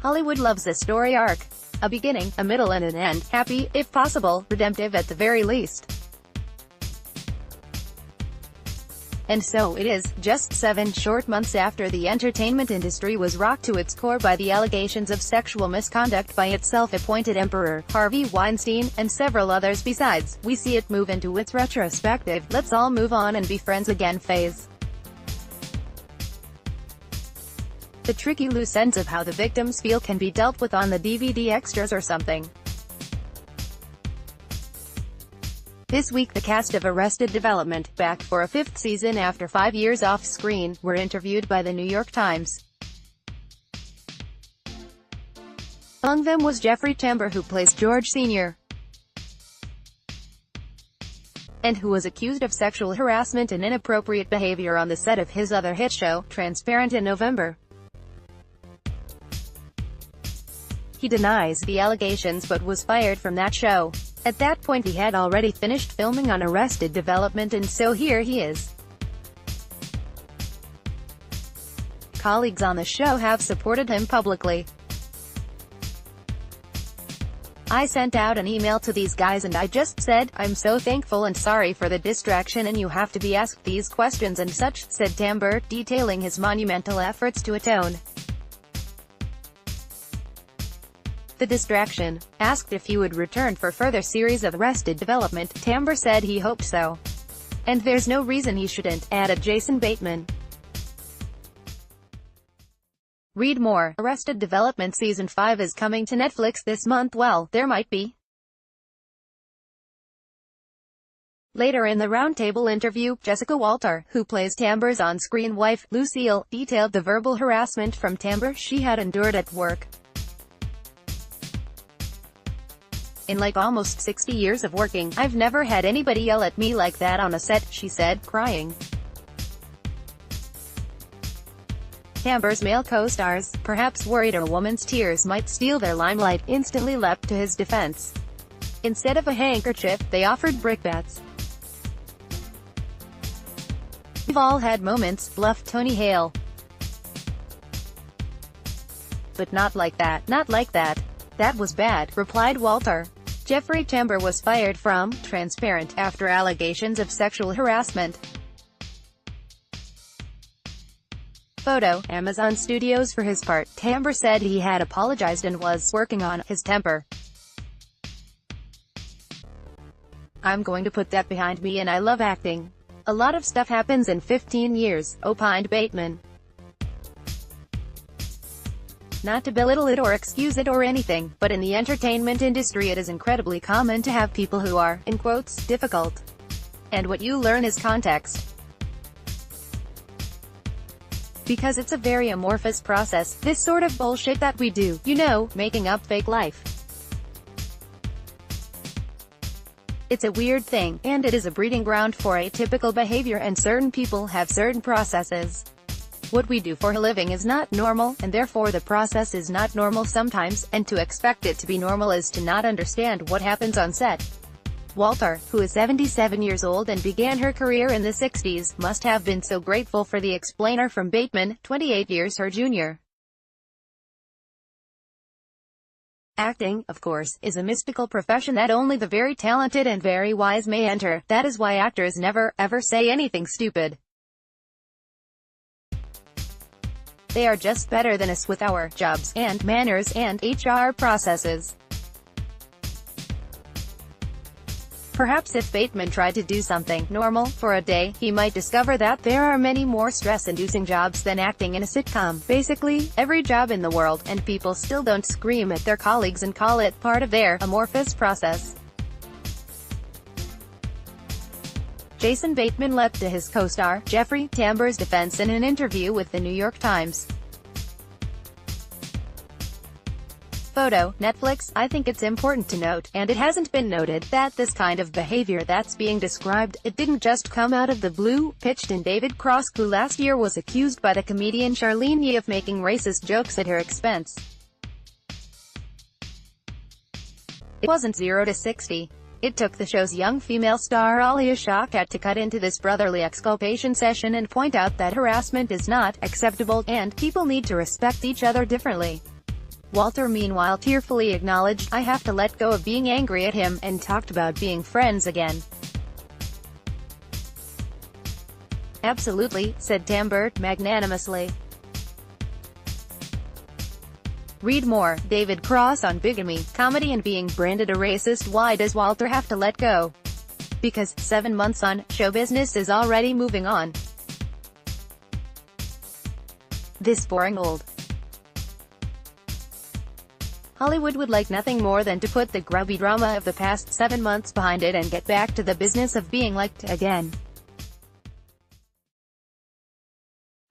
Hollywood loves a story arc. A beginning, a middle and an end, happy, if possible, redemptive at the very least. And so it is, just 7 short months after the entertainment industry was rocked to its core by the allegations of sexual misconduct by its self-appointed emperor, Harvey Weinstein, and several others besides, we see it move into its retrospective, let's all move on and be friends again phase. The tricky loose ends of how the victims feel can be dealt with on the DVD extras or something. This week the cast of Arrested Development, back for a 5th season after 5 years off-screen, were interviewed by the New York Times. Among them was Jeffrey Tambor, who plays George Sr., and who was accused of sexual harassment and inappropriate behavior on the set of his other hit show, Transparent, in November. He denies the allegations but was fired from that show. At that point he had already finished filming on Arrested Development, and so here he is. Colleagues on the show have supported him publicly. I sent out an email to these guys and I just said, I'm so thankful and sorry for the distraction and you have to be asked these questions and such, said Tambor, detailing his monumental efforts to atone. The distraction. Asked if he would return for further series of Arrested Development, Tambor said he hoped so. And there's no reason he shouldn't, added Jason Bateman. Read more. Arrested Development Season 5 is coming to Netflix this month. Well, there might be. Later in the roundtable interview, Jessica Walter, who plays Tambor's on-screen wife, Lucille, detailed the verbal harassment from Tambor she had endured at work. In like almost 60 years of working, I've never had anybody yell at me like that on a set, she said, crying. Tambor's male co-stars, perhaps worried a woman's tears might steal their limelight, instantly leapt to his defense. Instead of a handkerchief, they offered brickbats. We've all had moments, bluffed Tony Hale. But not like that, not like that. That was bad, replied Walter. Jeffrey Tambor was fired from Transparent after allegations of sexual harassment. Photo, Amazon Studios. For his part, Tambor said he had apologized and was working on his temper. I'm going to put that behind me and I love acting. A lot of stuff happens in 15 years, opined Bateman. Not to belittle it or excuse it or anything, but in the entertainment industry it is incredibly common to have people who are, in quotes, difficult. And what you learn is context. Because it's a very amorphous process, this sort of bullshit that we do, you know, making up fake life. It's a weird thing, and it is a breeding ground for atypical behavior, and certain people have certain processes. What we do for a living is not normal, and therefore the process is not normal sometimes, and to expect it to be normal is to not understand what happens on set. Walter, who is 77 years old and began her career in the 60s, must have been so grateful for the explainer from Bateman, 28 years her junior. Acting, of course, is a mystical profession that only the very talented and very wise may enter. That is why actors never, ever say anything stupid. They are just better than us with our jobs, and manners, and HR processes. Perhaps if Bateman tried to do something normal for a day, he might discover that there are many more stress-inducing jobs than acting in a sitcom. Basically, every job in the world, and people still don't scream at their colleagues and call it part of their amorphous process. Jason Bateman leapt to his co-star, Jeffrey Tambor's defense in an interview with the New York Times. Photo, Netflix. I think it's important to note, and it hasn't been noted, that this kind of behavior that's being described, it didn't just come out of the blue, pitched in David Cross, who last year was accused by the comedian Charlene Yee of making racist jokes at her expense. It wasn't 0 to 60. It took the show's young female star Alia Shawkat to cut into this brotherly exculpation session and point out that harassment is not acceptable, and people need to respect each other differently. Walter meanwhile tearfully acknowledged, "I have to let go of being angry at him," and talked about being friends again. "Absolutely," said Tambert magnanimously. Read more, David Cross on bigamy, comedy and being branded a racist. Why does Walter have to let go? Because, 7 months on, show business is already moving on. This boring old Hollywood would like nothing more than to put the grubby drama of the past 7 months behind it and get back to the business of being liked again.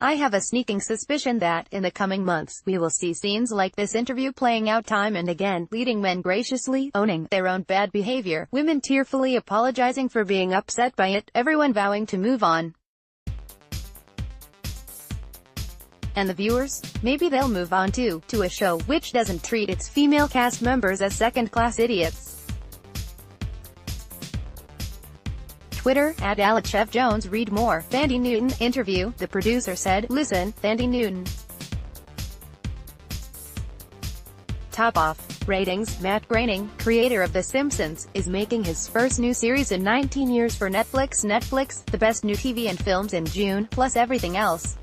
I have a sneaking suspicion that, in the coming months, we will see scenes like this interview playing out time and again, leading men graciously owning their own bad behavior, women tearfully apologizing for being upset by it, everyone vowing to move on. And the viewers? Maybe they'll move on too, to a show which doesn't treat its female cast members as second-class idiots. Twitter, @AlexFJones. Read more, Thandie Newton, interview, the producer said, "Listen, Thandie Newton. Top off. Ratings, Matt Groening, creator of The Simpsons, is making his first new series in 19 years for Netflix. The best new TV and films in June, plus everything else.